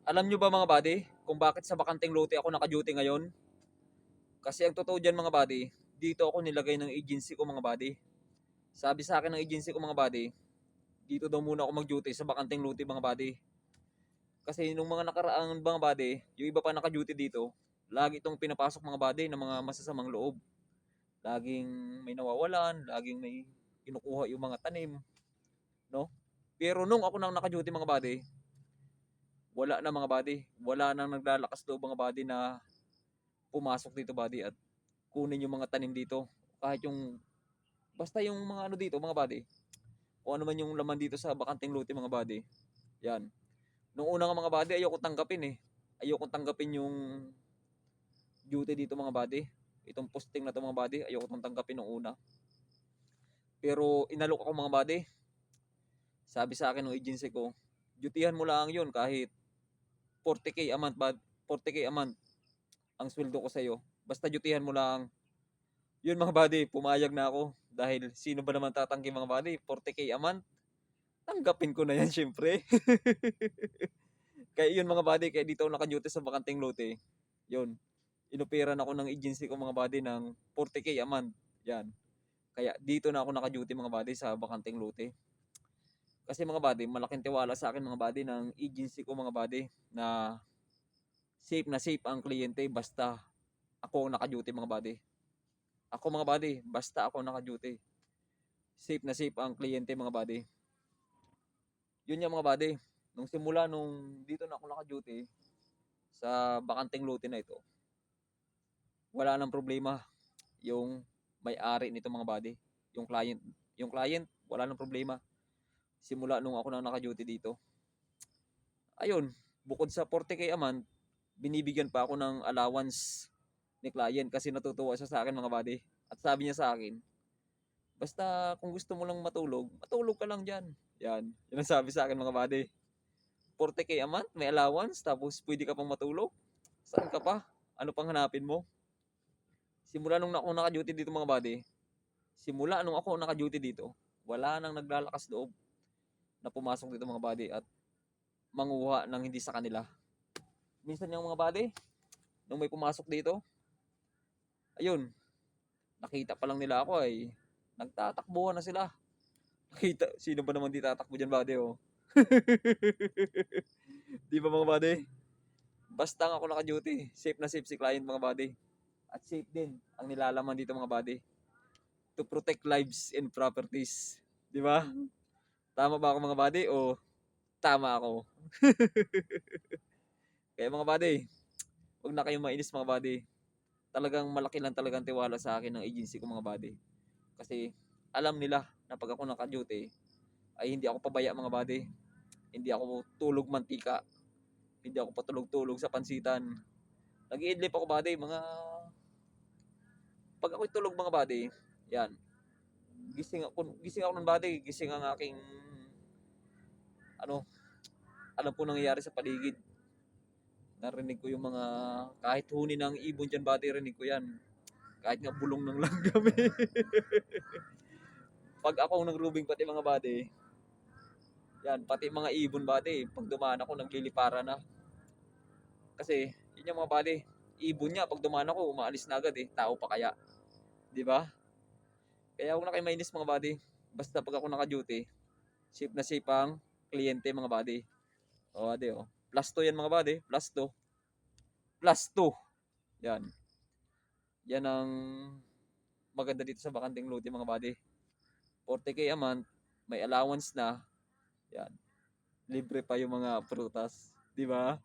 Alam nyo ba mga buddy, kung bakit sa bakanteng lote ako naka-duty ngayon? Kasi ang totoo dyan mga buddy, dito ako nilagay ng agency ko mga buddy. Sabi sa akin ng agency ko mga buddy, dito daw muna ako mag-duty sa bakanteng lote mga buddy. Kasi nung mga nakaraang mga buddy, yung iba pa naka-duty dito, lagi itong pinapasok mga buddy ng mga masasamang loob. Laging may nawawalan, laging may kinukuha yung mga tanim, no? Pero nung ako nang naka-duty mga buddy, wala na mga buddy. Wala nang naglalakas loob mga buddy na pumasok dito buddy at kunin yung mga tanim dito. Kahit yung, basta yung mga ano dito mga buddy. Kung ano man yung laman dito sa bakanteng lote mga buddy. Yan. Nung una nga mga buddy, ayoko tanggapin eh. Ayoko tanggapin yung duty dito mga buddy. Itong posting na to mga buddy, ayoko tong tanggapin nung una. Pero inalok ako mga buddy. Sabi sa akin ng agency ko, dutihan mo lang yun kahit 40k a month, 40k a month ang sweldo ko sa iyo. Basta dutihan mo lang. Yun mga buddy, pumayag na ako. Dahil sino ba naman tatanggi mga buddy? 40k a month? Tanggapin ko na yan syempre. Kaya yun mga buddy, kaya dito ako naka-duty sa bakanteng lote. Yun. Inoperan ako ng agency ko mga buddy ng 40k a month. Yan. Kaya dito na ako naka-duty mga buddy sa bakanteng lote. Kasi mga buddy, malaking tiwala sa akin mga buddy ng agency ko mga buddy na safe ang kliyente basta ako naka-duty mga buddy. Ako mga buddy, basta ako naka-duty. Safe ang kliyente mga buddy. Yun yung mga buddy. Nung simula nung dito na ako naka-duty sa bakanteng lote na ito, wala nang problema yung may-ari nito mga buddy. Yung client. Yung client, wala nang problema. Simula nung ako nang naka-duty dito. Ayun, bukod sa 40k a month, binibigyan pa ako ng allowance ni client kasi natutuwa siya sa akin mga buddy. At sabi niya sa akin, basta kung gusto mo lang matulog, matulog ka lang dyan. Yan. Yan ang sabi sa akin mga buddy. 40k a month, may allowance, tapos pwede ka pang matulog. Saan ka pa? Ano pang hanapin mo? Simula nung ako naka-duty dito mga buddy, simula nung ako naka-duty dito, wala nang naglalakas loob na pumasok dito mga buddy at manguha ng hindi sa kanila. Minsan yung mga buddy, nung may pumasok dito, ayun, nakita pa lang nila ako ay nagtatakbuhan na sila. Nakita, sino ba naman di tatakbo dyan buddy oh. Di ba mga buddy? Basta nga ako naka-duty, safe na safe si client mga buddy. At safe din ang nilalaman dito mga buddy. To protect lives and properties. Di ba? Tama ba ako mga buddy o tama ako? Kaya mga buddy, huwag na kayong mainis mga buddy. Talagang malaki lang talagang tiwala sa akin ng agency ko mga buddy. Kasi alam nila na pag ako naka-duty ay hindi ako pabaya mga buddy. Hindi ako tulog mantika. Hindi ako patulog-tulog sa pansitan. Nag-iidlip ako buddy, mga pag ako'y tulog mga buddy, yan. Gising ako ng buddy, gising ang aking ano, alam ko nangyayari sa paligid. Narinig ko yung mga kahit huni ng ibon diyan buddy, rinig ko yan. Kahit nga bulong ng langgam eh. Pag ako nagrubing pati mga buddy, yan, pati mga ibon buddy, pag dumaan ako naglilipara na. Kasi yun yung mga buddy, ibon niya pag dumaan ako umaalis na agad eh, tao pa kaya. 'Di ba? Kaya huwag na kayo mainis mga buddy. Basta pag ako naka-duty, safe na safe ang kliyente mga buddy. O, ade oh. Plus 2 yan mga buddy, plus 2. Plus 2. Yan. Yan ang maganda dito sa bakanteng lote mga buddy. 40k a month, may allowance na. Yan. Libre pa yung mga prutas, 'di ba?